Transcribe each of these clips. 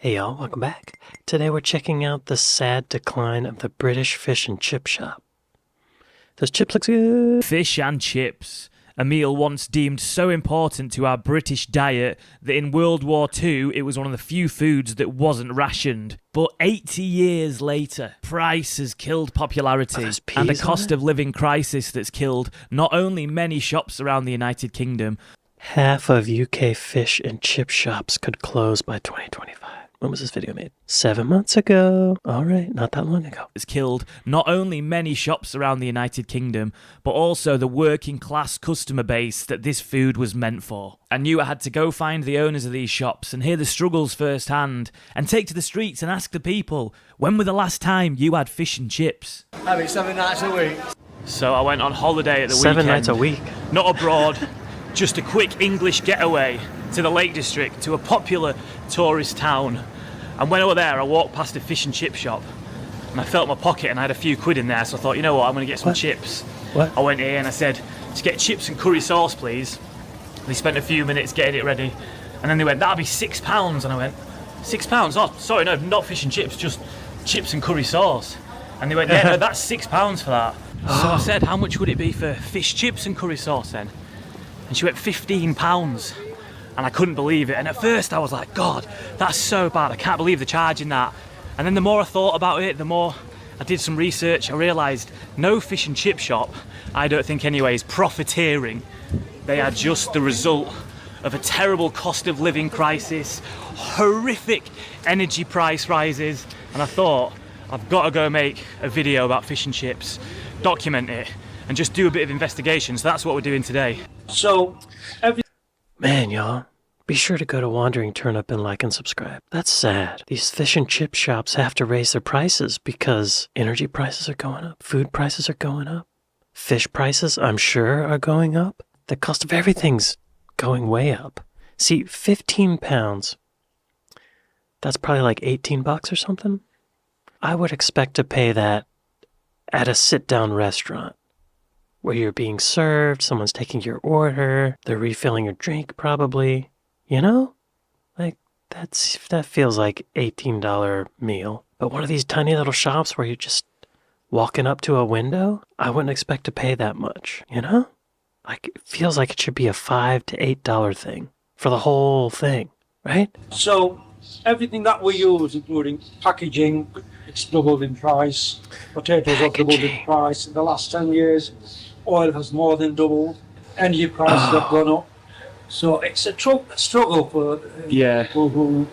Hey y'all, welcome back. Today we're checking out the sad decline of the British fish and chip shop. Those chips look good. Fish and chips, a meal once deemed so important to our British diet that in World War II it was one of the few foods that wasn't rationed. But 80 years later, price has killed popularity and a cost of living crisis that's killed not only many shops around the United Kingdom. Half of UK fish and chip shops could close by 2025. When was this video made? 7 months ago. All right, not that long ago. It's killed not only many shops around the United Kingdom, but also the working class customer base that this food was meant for. I knew I had to go find the owners of these shops and hear the struggles firsthand, and take to the streets and ask the people, when was the last time you had fish and chips? I mean, 7 nights a week. So I went on holiday at the weekend. 7 nights a week. Not abroad, just a quick English getaway to the Lake District, to a popular tourist town. And when I was there, I walked past a fish and chip shop and I felt my pocket and I had a few quid in there, so I thought, you know what, I'm going to get some chips. What? I went in and I said, to get chips and curry sauce, please. They spent a few minutes getting it ready, and then they went, that'll be £6. And I went, £6? Oh, sorry, no, not fish and chips, just chips and curry sauce. And they went, yeah, no, that's £6 for that. So I said, how much would it be for fish chips and curry sauce then? And she went, £15. And I couldn't believe it. And at first I was like, God, that's so bad. I can't believe they're charging that. And then the more I thought about it, the more I did some research, I realised no fish and chip shop, I don't think anyway, is profiteering. They are just the result of a terrible cost of living crisis, horrific energy price rises. And I thought, I've got to go make a video about fish and chips, document it, and just do a bit of investigation. So that's what we're doing today. So, Man, y'all, be sure to go to Wandering Turnip and like and subscribe. That's sad. These fish and chip shops have to raise their prices because energy prices are going up, food prices are going up, fish prices, I'm sure, are going up. The cost of everything's going way up. See, £15, that's probably like $18 or something. I would expect to pay that at a sit-down restaurant, where you're being served, someone's taking your order, they're refilling your drink probably, you know? Like, that feels like $18 meal. But one of these tiny little shops where you're just walking up to a window, I wouldn't expect to pay that much, you know? Like, it feels like it should be a $5 to $8 thing for the whole thing, right? so everything that we use, including packaging, it's doubled in price. Potatoes have doubled in price in the last 10 years. Oil has more than doubled. Energy prices have gone up. So it's a struggle for people who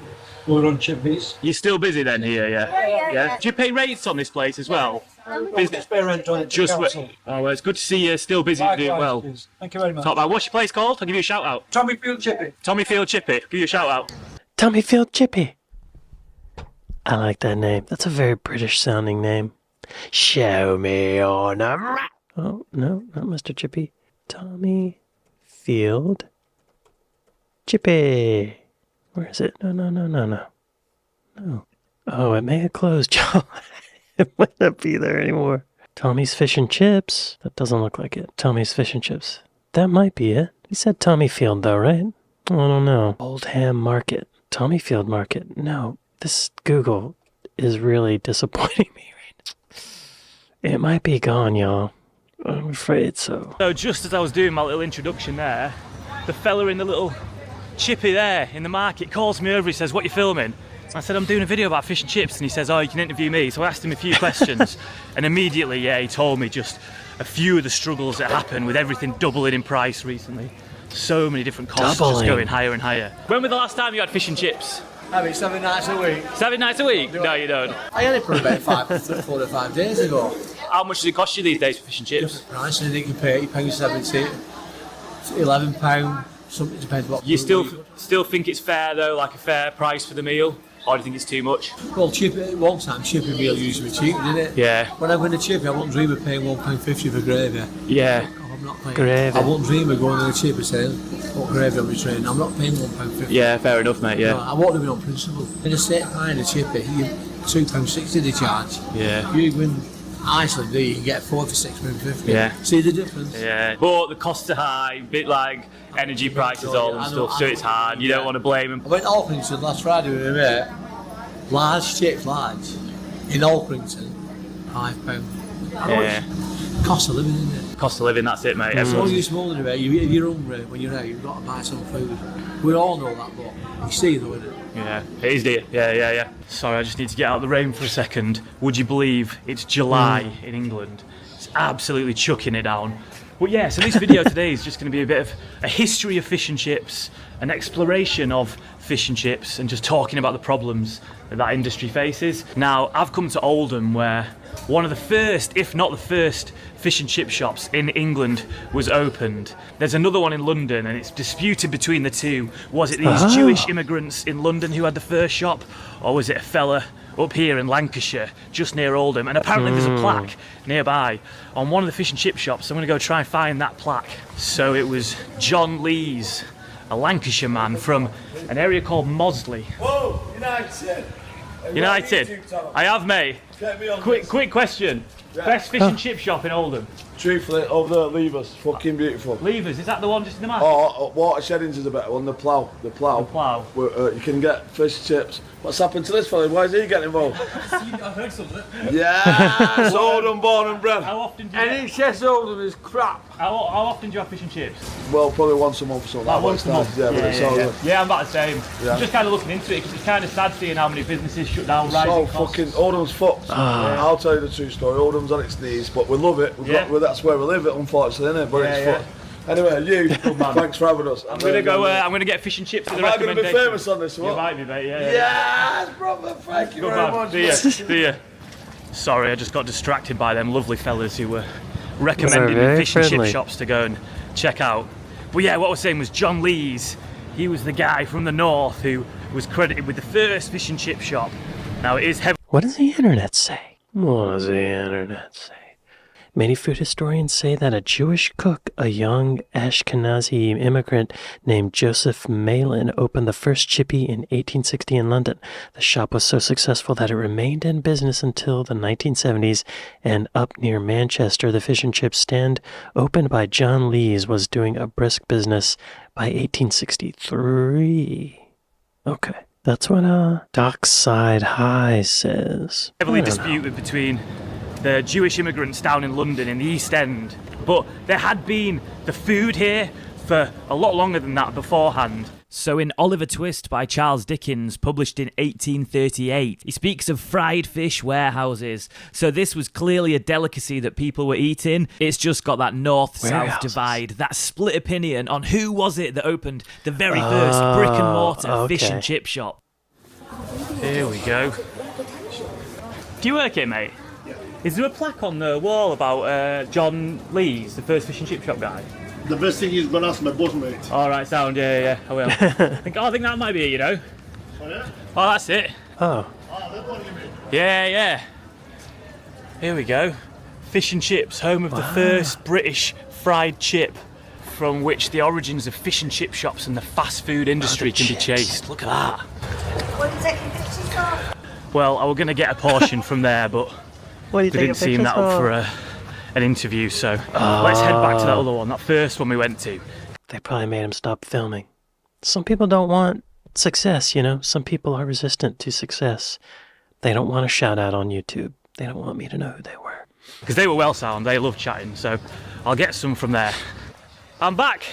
run chippies. You're still busy then here, yeah? Do you pay rates on this place as well? Business pay rent on it. Well, it's good to see you still busy doing well. Please. Thank you very much. Top man, what's your place called? I'll give you a shout out. Tommyfield Chippy. Tommyfield Chippy, give you a shout out. Tommyfield Chippy. I like that name. That's a very British sounding name. Show me on a map. Oh, no, not Mr. Chippy. Tommyfield Chippy. Where is it? No. Oh, it may have closed, y'all. It might not be there anymore. Tommy's Fish and Chips. That doesn't look like it. Tommy's Fish and Chips. That might be it. He said Tommyfield, though, right? I don't know. Oldham Market. Tommyfield Market. No, this Google is really disappointing me right now. It might be gone, y'all. I'm afraid so. So just as I was doing my little introduction there, the fella in the little chippy there in the market calls me over, he says, what you filming? I said, I'm doing a video about fish and chips, and he says, oh, you can interview me. So I asked him a few questions, and immediately, he told me just a few of the struggles that happen with everything doubling in price recently. So many different costs just going higher and higher. When was the last time you had fish and chips? I mean, 7 nights a week. 7 nights a week? No, you don't. I had it for about 4 or 5 days ago. How much does it cost you these days for fish and chips? Different price, and I think you pay £80.70, £11, something depends what. You still think it's fair though, like a fair price for the meal? Or do you think it's too much? Well, one time chippy meal usually was cheap, didn't it? Yeah. When I went to chippy, I wouldn't dream of paying £1.50 for gravy. Yeah. I'm not paying. Gravy. I wouldn't dream of going to the chippy saying, what gravy on my train? I'm not paying £1.50. Yeah, fair enough, mate, yeah. No, I won't do it on principle. In a state pie and a chippy, you £2.60 they charge. Yeah. You go in Iceland, you can get 4 for £6.50. Yeah. See the difference? Yeah. But the costs are high, bit like energy prices all and stuff, so it's hard. You don't want to blame them. I went Orpington last Friday with my mate. Large chips, large. In Alkrington, £5. Yeah. Cost of living, isn't it? Cost of living, that's it, mate. As long Everyone's- as you're small in a way, if you're hungry when you're out, you've got to buy some food. We all know that, but you see though, isn't it? Yeah, it is, dear. Yeah. Sorry, I just need to get out of the rain for a second. Would you believe it's July in England? It's absolutely chucking it down. But yeah, so this video today is just going to be a bit of a history of fish and chips, an exploration of fish and chips, and just talking about the problems that industry faces. Now, I've come to Oldham, where one of the first, if not the first, fish and chip shops in England was opened. There's another one in London, and it's disputed between the two. Was it these Jewish immigrants in London who had the first shop, or was it a fella up here in Lancashire, just near Oldham? And apparently there's a plaque nearby on one of the fish and chip shops. I'm going to go try and find that plaque. So it was John Lees, a Lancashire man from an area called Mosley. Whoa, United! United. I have, mate. Quick question. Best fish and chip shop in Oldham? Truthfully, over there, Levers, fucking beautiful. Levers, is that the one just in the market? Oh, Watersheddings is a better one, the plough. The plough. Where, you can get fish chips. What's happened to this fella? Why is he getting involved? I heard something. Yeah, Oldham, born and bred. How often do you NHS Oldham is crap. how often do you have fish and chips? Well, probably once a month or something. Like Like once a month? Yeah, but it's all good. Yeah, I'm about the same. Yeah. I'm just kind of looking into it because it's kind of sad seeing how many businesses shut down, rising So costs. fucking Oldham's fucked. I'll tell you the true story. Oldham's on its knees, but we love it. That's where we live it, unfortunately, isn't it? But it's fucked. Anyway, you, thanks for having us. I'm gonna go. I'm gonna get fish and chips with a Am I going to be recommendation. famous on this one? You might be, mate. Yeah. Yes, brother, thank you Good very man. much. See ya. Sorry, I just got distracted by them lovely fellas who were recommending They're me very fish and chip friendly. shops to go and check out. But yeah, what I was saying was John Lees. He was the guy from the north who was credited with the first fish and chip shop. Now it is heavily What does the internet say? What does the internet say? Many food historians say that a Jewish cook, a young Ashkenazi immigrant named Joseph Malin, opened the first chippy in 1860 in London. The shop was so successful that it remained in business until the 1970s, and up near Manchester, the fish and chips stand opened by John Lees was doing a brisk business by 1863. Okay. That's what Dockside High says. heavily I don't know. disputed between the Jewish immigrants down in London in the East End, but there had been the food here for a lot longer than that beforehand. So in Oliver Twist by Charles Dickens, published in 1838, he speaks of fried fish warehouses. So this was clearly a delicacy that people were eating. It's just got that north-south Warehouses. divide, that split opinion on who was it that opened the very first brick and mortar fish and okay. chip shop. Here we go. Do you work here, mate? Is there a plaque on the wall about John Lees, the first fish and chip shop guy? The best thing is gonna ask my boss, mate. All right, sound, yeah, I will. I think that might be it, you know. Oh, yeah? Oh, that's it. Oh, That one you mean? Yeah. Here we go. Fish and chips, home of the first British fried chip, from which the origins of fish and chip shops and the fast food industry can be chased. Look at that. What are you taking pictures of? Well, I was going to get a portion from there, but what do you they didn't seem that up for an interview, so let's head back to that other one, that first one we went to. They probably made him stop filming. Some people don't want success, you know? Some people are resistant to success. They don't want a shout out on YouTube. They don't want me to know who they were. Because they were well sound, they love chatting, so I'll get some from there. I'm back.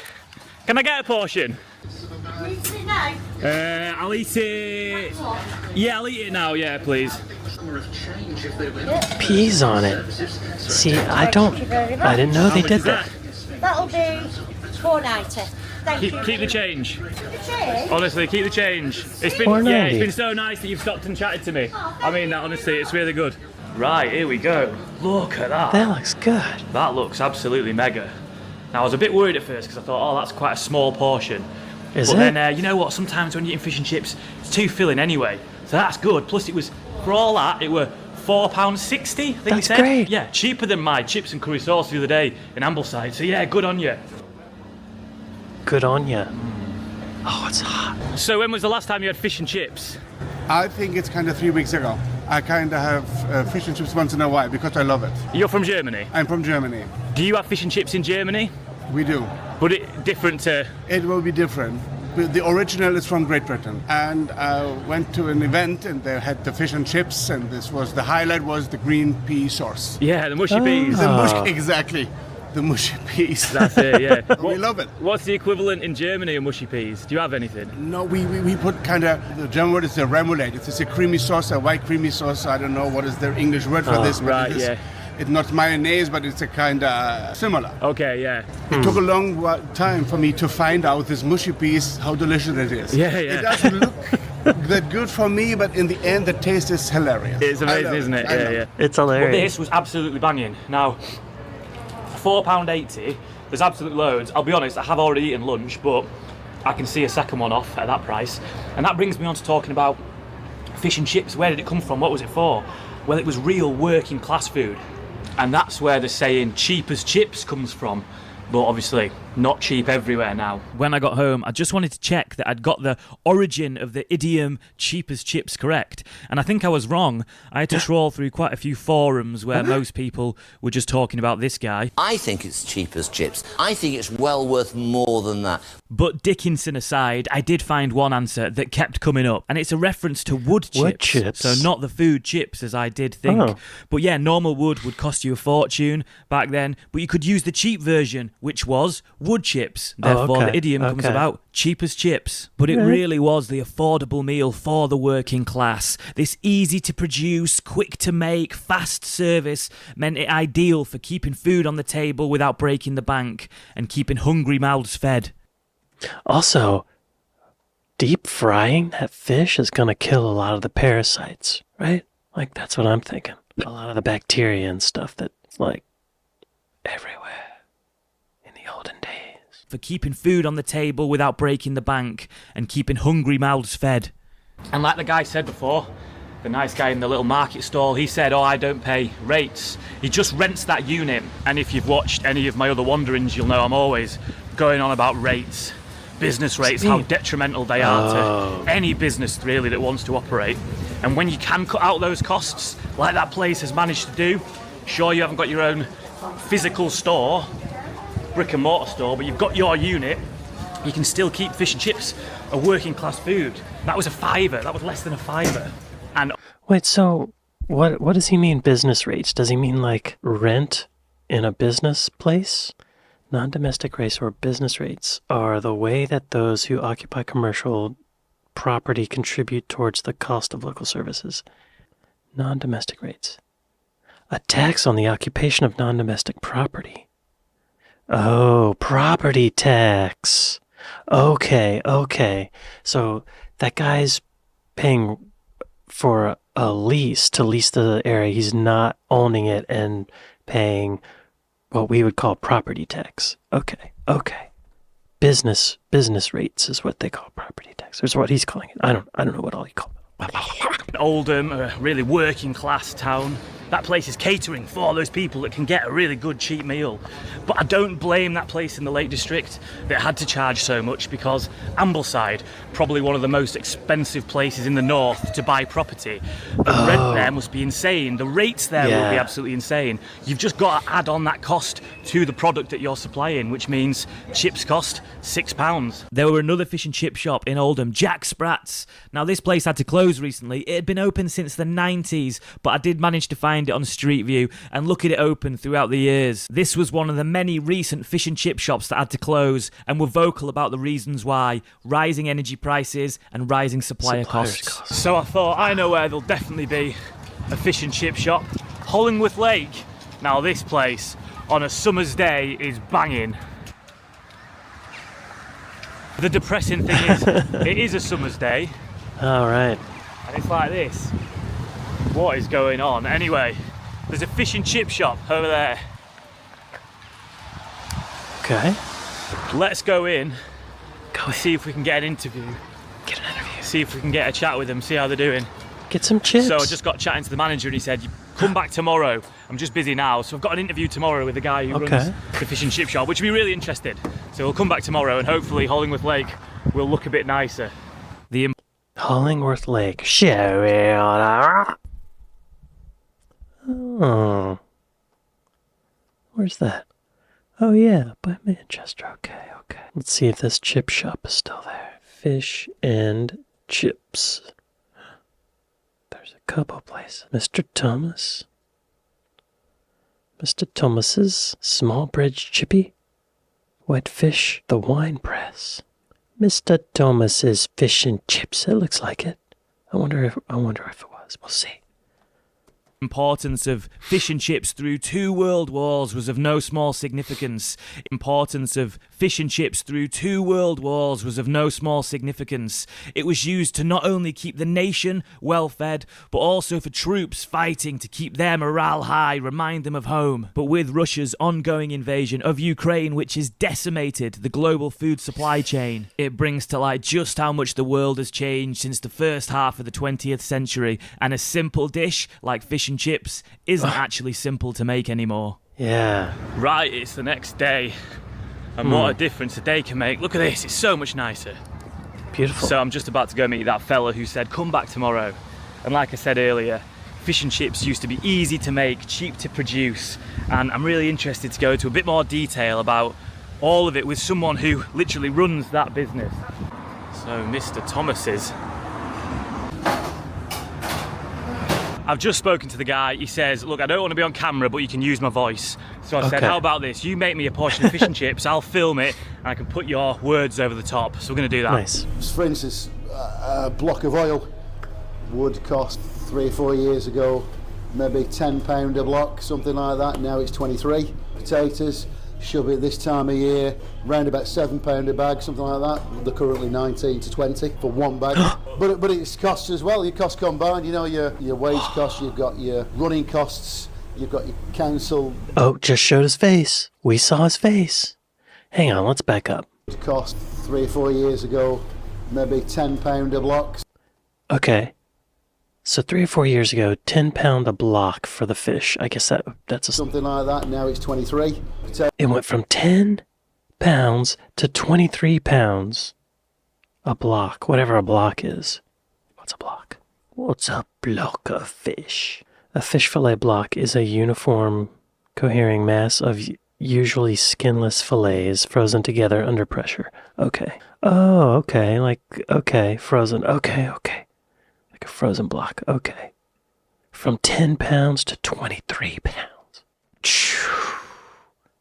Can I get a portion? Can you sit now? I'll eat it. Yeah, I'll eat it now, yeah, please. Peas on it. See, I didn't know they did that. That'll be £4.90. Thank you. Keep the change. The change? Honestly, keep the change. It's been $4.90. it's been so nice that you've stopped and chatted to me. I mean that honestly, it's really good. Right, here we go. Look at that. That looks good. That looks absolutely mega. Now I was a bit worried at first because I thought, oh, that's quite a small portion. Is But it? then, you know what? Sometimes when you're eating fish and chips, it's too filling anyway. So that's good. Plus, it was, for all that, it were £4.60, I think That's he said. great. Yeah, cheaper than my chips and curry sauce the other day in Ambleside. So yeah, good on you. Good on ya. Oh, it's hot. So when was the last time you had fish and chips? I think it's kind of 3 weeks ago. I kind of have fish and chips once in a while because I love it. You're from Germany. I'm from Germany. Do you have fish and chips in Germany? We do. But it different to... It will be different. The original is from Great Britain. And I went to an event and they had the fish and chips, and the highlight was the green pea sauce. Yeah, the mushy peas. Exactly. The mushy peas. That's it, yeah. We love it. What's the equivalent in Germany of mushy peas? Do you have anything? No, we put kind of, the German word is a remoulade. It's a creamy sauce, a white creamy sauce. I don't know what is their English word for this. But right, yeah. It's not mayonnaise, but it's a kind of similar. Okay, yeah. It took a long time for me to find out this mushy peas, how delicious it is. Yeah. It doesn't look that good for me, but in the end, the taste is hilarious. It's amazing, isn't it? Yeah. It's Well, hilarious. this was absolutely banging. Now, £4.80, there's absolute loads. I'll be honest, I have already eaten lunch, but I can see a second one off at that price. And that brings me on to talking about fish and chips. Where did it come from? What was it for? Well, it was real working class food. And that's where the saying cheap as chips comes from. But obviously, not cheap everywhere now. When I got home, I just wanted to check that I'd got the origin of the idiom cheap as chips correct. And I think I was wrong. I had to trawl through quite a few forums where most people were just talking about this guy. I think it's cheap as chips. I think it's well worth more than that. But Dickinson aside, I did find one answer that kept coming up, and it's a reference to wood chips. So not the food chips, as I did think. Oh. But yeah, normal wood would cost you a fortune back then, but you could use the cheap version, which was wood chips. Therefore, the idiom comes about, cheap as chips. But it really was the affordable meal for the working class. This easy to produce, quick to make, fast service meant it ideal for keeping food on the table without breaking the bank and keeping hungry mouths fed. Also, deep frying that fish is going to kill a lot of the parasites, right? Like, that's what I'm thinking. A lot of the bacteria and stuff that's, like, everywhere in the olden days. For keeping food on the table without breaking the bank and keeping hungry mouths fed. And like the guy said before, the nice guy in the little market stall, he said, I don't pay rates. He just rents that unit. And if you've watched any of my other wanderings, you'll know I'm always going on about rates. Business rates, how detrimental they are to any business really that wants to operate. And when you can cut out those costs, like that place has managed to do, sure you haven't got your own physical store, brick and mortar store, but you've got your unit, you can still keep fish and chips a working class food. That was £5, that was less than £5. And Wait, so what does he mean business rates? Does he mean like rent in a business place? Non-domestic rates or business rates are the way that those who occupy commercial property contribute towards the cost of local services. Non-domestic rates. A tax on the occupation of non-domestic property. Oh, property tax. Okay. So that guy's paying for a lease to lease the area. He's not owning it and paying what we would call property tax. Okay. Business rates is what they call property tax. Or is what he's calling it. I don't know what all he called it. Oldham, a really working class town. That place is catering for those people that can get a really good cheap meal. But I don't blame that place in the Lake District that had to charge so much, because Ambleside, probably one of the most expensive places in the north to buy property. The rent there must be insane. The rates there will be absolutely insane. You've just got to add on that cost to the product that you're supplying, which means chips cost £6. There were another fish and chip shop in Oldham, Jack Sprat's. Now this place had to close recently. It had been open since the 90s, but I did manage to find it on Street View and look at it open throughout the years. This was one of the many recent fish and chip shops that had to close and were vocal about the reasons why: rising energy prices and rising supplier costs. So I thought, I know where there'll definitely be a fish and chip shop. Hollingworth Lake. Now this place on a summer's day is banging. The depressing thing is, it is a summer's day. All right. And it's like this. What is going on? Anyway, there's a fish and chip shop over there. Okay. Let's go in. Go in. See if we can get an interview. Get an interview. See if we can get a chat with them, see how they're doing. Get some chips. So I just got chatting to the manager and he said, come back tomorrow. I'm just busy now. So I've got an interview tomorrow with the guy who runs the fish and chip shop, which would be really interested. So we'll come back tomorrow and hopefully Hollingworth Lake will look a bit nicer. Hollingworth Lake. Oh. Where's that? Oh yeah, by Manchester. Okay. Let's see if this chip shop is still there. fish and chips. There's a couple places. Mr. Thomas. Mr. Thomas's Small Bridge Chippy. White Fish, the Wine Press. Mr. Thomas's Fish and Chips. It looks like it. I wonder if it was. We'll see. Importance of fish and chips through 2 world wars was of no small significance. Importance of fish and chips through 2 world wars was of no small significance. It was used to not only keep the nation well fed, but also for troops fighting to keep their morale high, remind them of home. But with Russia's ongoing invasion of Ukraine, which has decimated the global food supply chain, it brings to light just how much the world has changed since the first half of the 20th century, and a simple dish like fish and chips isn't actually simple to make anymore. Yeah. Right, it's the next day, and what a difference a day can make. Look at this, it's so much nicer. Beautiful. So I'm just about to go meet that fella who said come back tomorrow, and like I said earlier, fish and chips used to be easy to make, cheap to produce, and I'm really interested to go into a bit more detail about all of it with someone who literally runs that business. So Mr. Thomas's. I've just spoken to the guy. He says, look, I don't want to be on camera, but you can use my voice. So I said, how about this? You make me a portion of fish and chips, I'll film it, and I can put your words over the top. So we're going to do that. Nice. For instance, a block of oil would cost 3 or 4 years ago maybe £10 a block, something like that. Now it's 23. Potatoes should be this time of year round about £7 a bag, something like that. They're currently 19 to 20 for one bag. but it's costs as well. Your costs combined, you know, your wage costs, you've got your running costs, you've got your council. Oh, just showed his face. We saw his face. Hang on, let's back up. It cost 3 or 4 years ago maybe £10 a block. Okay. So 3 or 4 years ago, £10 a block for the fish. I guess that's a... Something like that. Now it's 23. It went from £10 to £23 a block, whatever a block is. What's a block? What's a block of fish? A fish fillet block is a uniform, cohering mass of usually skinless fillets frozen together under pressure. Okay. Oh, okay. Okay, frozen. Okay. Like a frozen block. Okay. From £10 to £23.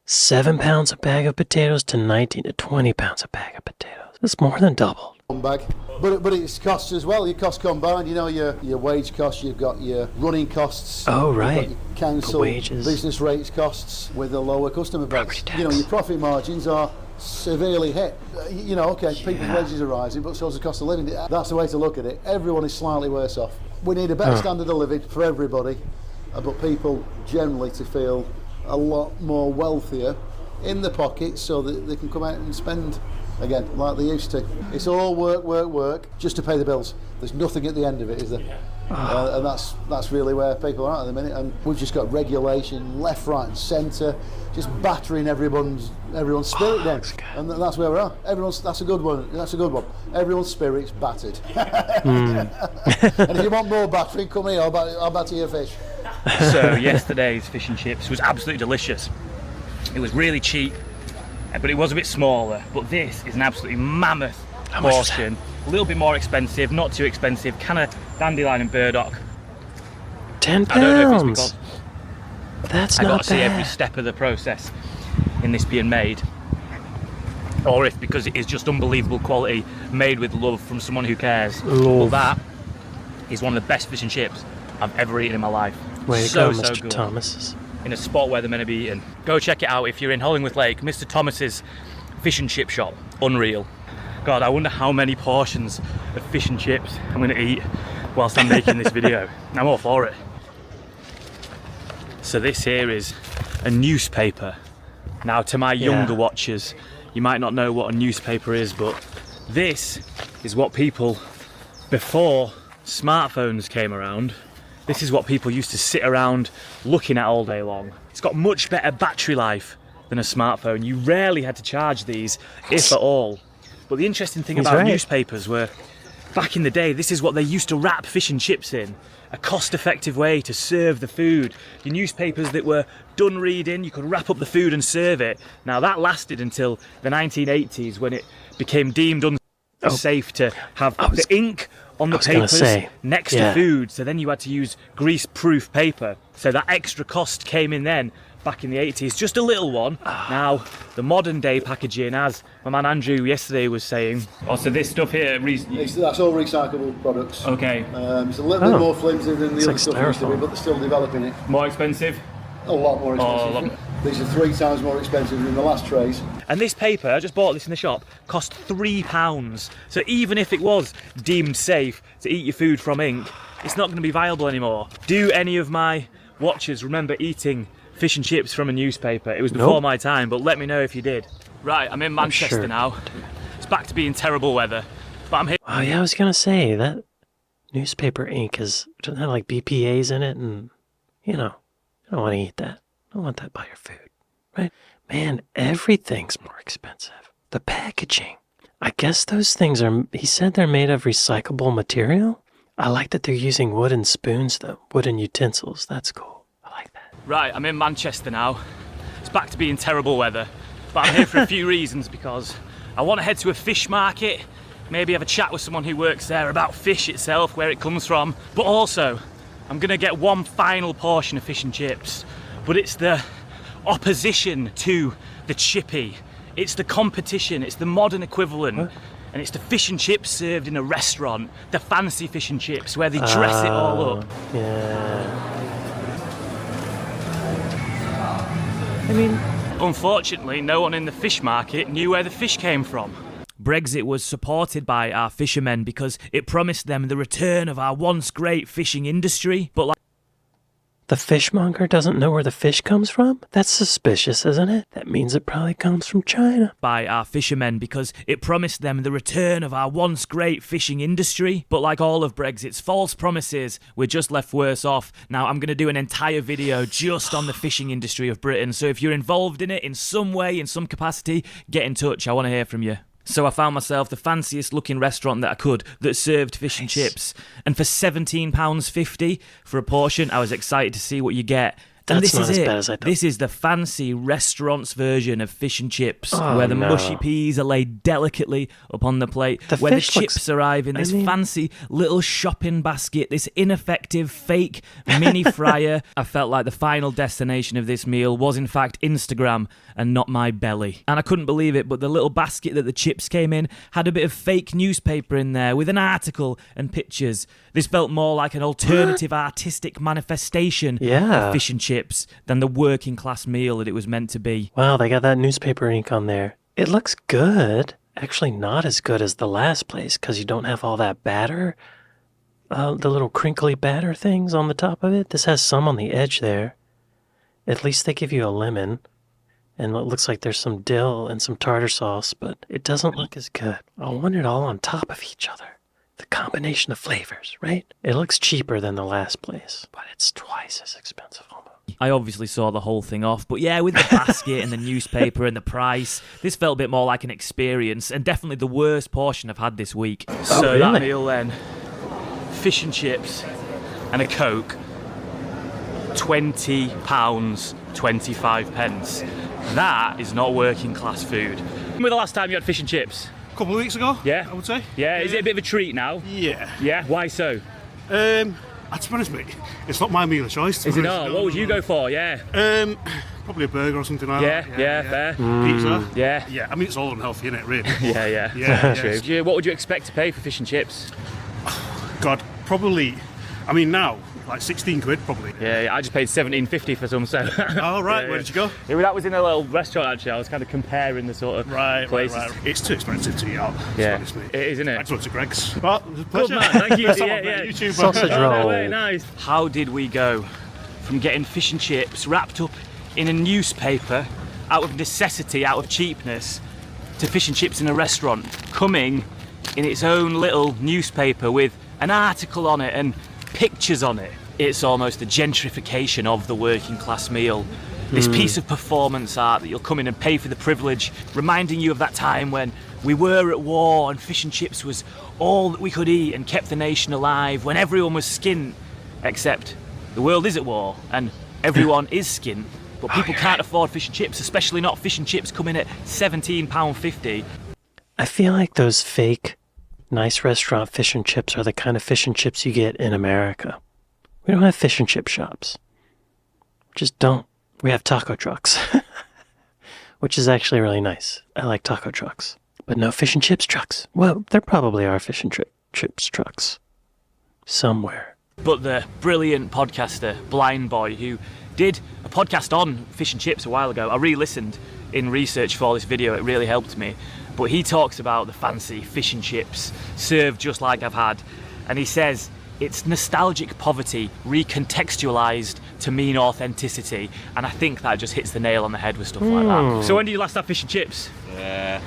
£7 a bag of potatoes to 19 to 20 pounds a bag of potatoes. That's more than doubled. One bag. But it's costs as well. Your costs combined, you know, your wage costs, you've got your running costs. Oh, right. You've got your council, wages. Business rates costs with a lower customer base. You know, your profit margins are severely hit. You know, okay, people's wages are rising, but so's the cost of living. That's the way to look at it. Everyone is slightly worse off. We need a better standard of living for everybody, but people generally to feel a lot more wealthier in the pockets so that they can come out and spend again like they used to. It's all work just to pay the bills. There's nothing at the end of it, is there? And that's really where people are at the minute. And we've just got regulation left, right and centre, just battering everyone's spirit down. And that's where we're at. That's a good one. Everyone's spirit's battered. And if you want more battering, come here, I'll batter your fish. So yesterday's fish and chips was absolutely delicious. It was really cheap, but it was a bit smaller. But this is an absolutely mammoth portion. A little bit more expensive, not too expensive. Kind of dandelion and burdock. £10. I don't know if it's because That's I not got to see bad. every step of the process in this being made, or if because it is just unbelievable quality, made with love from someone who cares. Well, that is one of the best fish and chips I've ever eaten in my life. Way to so go, Mr. good. Thomas's. In a spot where they're meant to be eaten. Go check it out if you're in Hollingworth Lake. Mr. Thomas's fish and chip shop. Unreal. God, I wonder how many portions of fish and chips I'm going to eat whilst I'm making this video. I'm all for it. So this here is a newspaper. Now to my younger watchers, you might not know what a newspaper is, but this is what people, before smartphones came around, this is what people used to sit around looking at all day long. It's got much better battery life than a smartphone. You rarely had to charge these, if at all. But the interesting thing about newspapers were, back in the day, this is what they used to wrap fish and chips in. A cost-effective way to serve the food. Your newspapers that were done reading, you could wrap up the food and serve it. Now that lasted until the 1980s when it became deemed safe to have the ink on the papers next to food, so then you had to use grease-proof paper. So that extra cost came in then, back in the 80s, just a little one. Now, the modern day packaging, as my man Andrew yesterday was saying. Oh, so this stuff here, that's all recyclable products. Okay. It's a little bit more flimsy than the other stuff used to be, but they're still developing it. More expensive? A lot more expensive. These are 3 times more expensive than the last trays. And this paper, I just bought this in the shop, cost £3. So even if it was deemed safe to eat your food from ink, it's not going to be viable anymore. Do any of my watchers remember eating fish and chips from a newspaper? It was before my time, but let me know if you did. Right, I'm in Manchester now. It's back to being terrible weather, but I'm here. Oh yeah, I was gonna say that newspaper ink doesn't have like BPA's in it, and you know, I don't want to eat that. I don't want that by your food, right? Man, everything's more expensive. The packaging. I guess those things are. He said they're made of recyclable material. I like that they're using wooden spoons though, wooden utensils. That's cool. I like that. Right, I'm in Manchester now. It's back to being terrible weather, but I'm here for a few reasons, because I want to head to a fish market, maybe have a chat with someone who works there about fish itself, where it comes from, but also I'm going to get one final portion of fish and chips, but it's the opposition to the chippy. It's the competition, it's the modern equivalent, and it's the fish and chips served in a restaurant, the fancy fish and chips, where they dress it all up. Yeah. I mean, unfortunately, no one in the fish market knew where the fish came from. Brexit was supported by our fishermen because it promised them the return of our once great fishing industry, but like the fishmonger doesn't know where the fish comes from? That's suspicious, isn't it? That means it probably comes from China. By our fishermen because it promised them the return of our once great fishing industry. But like all of Brexit's false promises, we're just left worse off. Now, I'm going to do an entire video just on the fishing industry of Britain. So if you're involved in it in some way, in some capacity, get in touch. I want to hear from you. So I found myself the fanciest looking restaurant that I could that served fish and chips. And for £17.50 for a portion, I was excited to see what you get. And That's this not is as it. bad as I thought. This is the fancy restaurant's version of fish and chips, where the mushy peas are laid delicately upon the plate, where the chips arrive in this fancy little shopping basket, this ineffective fake mini fryer. I felt like the final destination of this meal was in fact Instagram and not my belly. And I couldn't believe it, but the little basket that the chips came in had a bit of fake newspaper in there with an article and pictures. This felt more like an alternative artistic manifestation of fish and chips than the working class meal that it was meant to be. Wow, they got that newspaper ink on there. It looks good. Actually, not as good as the last place because you don't have all that batter. The little crinkly batter things on the top of it. This has some on the edge there. At least they give you a lemon. And it looks like there's some dill and some tartar sauce, but it doesn't look as good. I want it all on top of each other. The combination of flavors, right? It looks cheaper than the last place, but it's twice as expensive almost. I obviously saw the whole thing off, but yeah, with the basket and the newspaper and the price, this felt a bit more like an experience, and definitely the worst portion I've had this week. So that meal then, fish and chips and a Coke, £20.25. That is not working class food. When was the last time you had fish and chips? A couple of weeks ago, yeah, I would say. Yeah, is it a bit of a treat now? Yeah. Yeah, why so? To be honest, mate, it's not my meal of choice. Is it not? What would you go for? Yeah. Probably a burger or something like that. Yeah, fair. Pizza. Yeah. Yeah, I mean, it's all unhealthy, isn't it, really? Yeah. True. What would you expect to pay for fish and chips? God, probably, I mean, now, like 16 quid probably. Yeah, I just paid £17.50 for some, so. Oh, right, where did you go? Yeah, that was in a little restaurant, actually. I was kind of comparing the sort of places. Right. It's too expensive to eat out, to be honest, mate. It is, isn't it? I just went to Greg's. Well, it was a pleasure. Good man, thank you. YouTube. Sausage roll. Very nice. How did we go from getting fish and chips wrapped up in a newspaper out of necessity, out of cheapness, to fish and chips in a restaurant, coming in its own little newspaper with an article on it and pictures on it? It's almost a gentrification of the working class meal. This piece of performance art that you'll come in and pay for the privilege, reminding you of that time when we were at war and fish and chips was all that we could eat and kept the nation alive, when everyone was skint, except the world is at war and everyone is skint, but people can't afford fish and chips, especially not fish and chips coming at £17.50. I feel like those fake nice restaurant fish and chips are the kind of fish and chips you get in America. We don't have fish and chip shops. Just don't. We have taco trucks, which is actually really nice. I like taco trucks, but no fish and chips trucks. Well, there probably are fish and chips trucks somewhere. But the brilliant podcaster, Blind Boy, who did a podcast on fish and chips a while ago, I re-listened in research for this video, it really helped me. But he talks about the fancy fish and chips served just like I've had, and he says it's nostalgic poverty recontextualized to mean authenticity, and I think that just hits the nail on the head with stuff like that. So when did you last have fish and chips?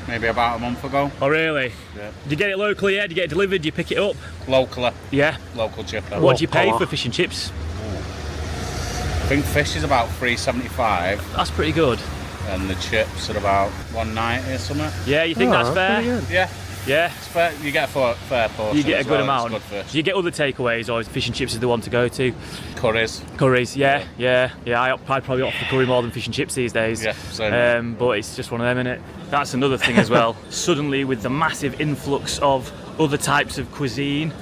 Maybe about a month ago. Oh really? Yeah. Do you get it locally? Yeah. Do you get it delivered? Do you pick it up? Locally. Yeah. Local chipper. What do you pay for fish and chips? I think fish is about $3.75. That's pretty good. And the chips are about $1.90 or something. Yeah, you think that's fair? Yeah. Yeah. It's fair. You get a fair portion. You get a good well. amount. It's good fish. Do you get other takeaways, or is fish and chips is the one to go to? Curries. Curries, yeah. I'd probably opt for curry more than fish and chips these days. Yeah, same. But it's just one of them, innit? That's another thing as well. Suddenly, with the massive influx of other types of cuisine,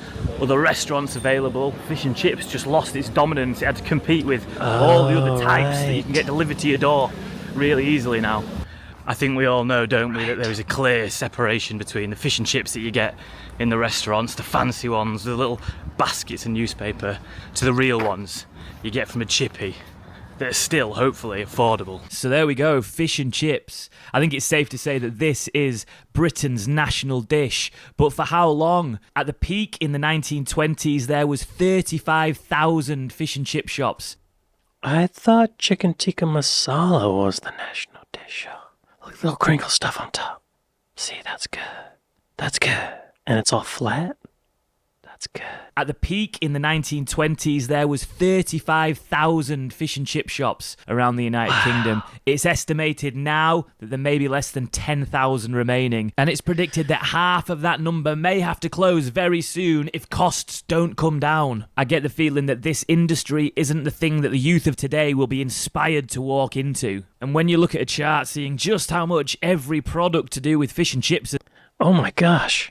other restaurants available, fish and chips just lost its dominance. It had to compete with all the other types that you can get delivered to your door really easily now. I think we all know, don't we, that there is a clear separation between the fish and chips that you get in the restaurants, the fancy ones, the little baskets and newspaper, to the real ones you get from a chippy that are still, hopefully, affordable. So there we go, fish and chips. I think it's safe to say that this is Britain's national dish. But for how long? At the peak in the 1920s, there was 35,000 fish and chip shops. I thought chicken tikka masala was the national dish. Look, little crinkle stuff on top. See, that's good. That's good. And it's all flat. That's good. At the peak in the 1920s, there was 35,000 fish and chip shops around the United Kingdom. It's estimated now that there may be less than 10,000 remaining, and it's predicted that half of that number may have to close very soon if costs don't come down. I get the feeling that this industry isn't the thing that the youth of today will be inspired to walk into. And when you look at a chart seeing just how much every product to do with fish and chips... Oh my gosh.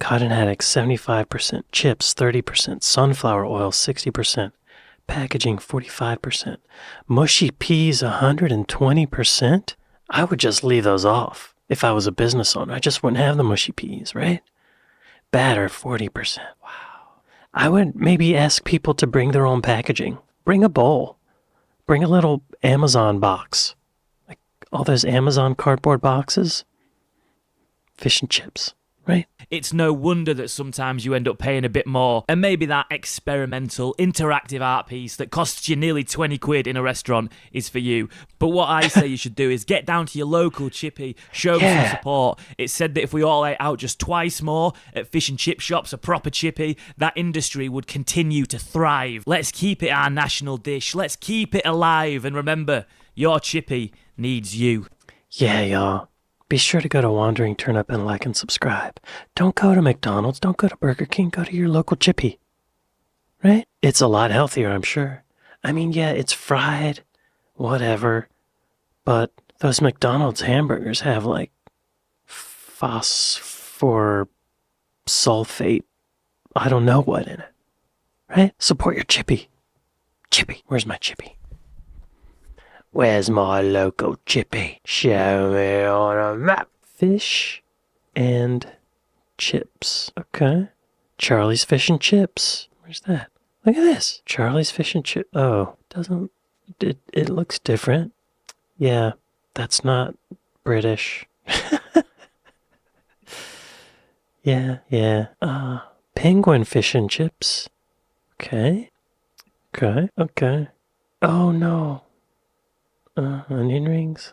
Cotton addicts 75%, chips 30%, sunflower oil 60%, packaging 45%, mushy peas 120%. I would just leave those off if I was a business owner. I just wouldn't have the mushy peas, right? Batter 40%. Wow. I would maybe ask people to bring their own packaging. Bring a bowl. Bring a little Amazon box. Like all those Amazon cardboard boxes. Fish and chips. Right. It's no wonder that sometimes you end up paying a bit more, and maybe that experimental, interactive art piece that costs you nearly 20 quid in a restaurant is for you. But what I say you should do is get down to your local chippy, show them some support. It's said that if we all ate out just twice more at fish and chip shops, a proper chippy, that industry would continue to thrive. Let's keep it our national dish. Let's keep it alive. And remember, your chippy needs you. Yeah, y'all. Be sure to go to Wandering Turnip and like and subscribe. Don't go to McDonald's. Don't go to Burger King. Go to your local chippy. Right? It's a lot healthier, I'm sure. I mean, yeah, it's fried, whatever. But those McDonald's hamburgers have, like, phosphor sulfate, I don't know what in it. Right? Support your chippy. Chippy. Where's my chippy? Where's my local chippy? Show me on a map. Fish and chips. Okay. Charlie's Fish and Chips. Where's that? Look at this. Charlie's Fish and Chips. Oh, doesn't... It looks different. Yeah, that's not British. Yeah. Penguin Fish and Chips. Okay. Oh, no. Onion rings?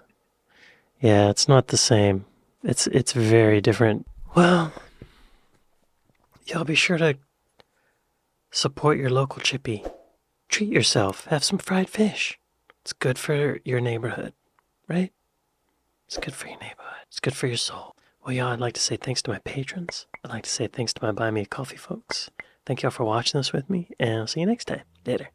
Yeah, it's not the same. It's very different. Well, y'all be sure to support your local chippy. Treat yourself. Have some fried fish. It's good for your neighborhood, right? It's good for your neighborhood. It's good for your soul. Well, y'all, I'd like to say thanks to my patrons. I'd like to say thanks to my Buy Me a Coffee folks. Thank y'all for watching this with me, and I'll see you next time. Later.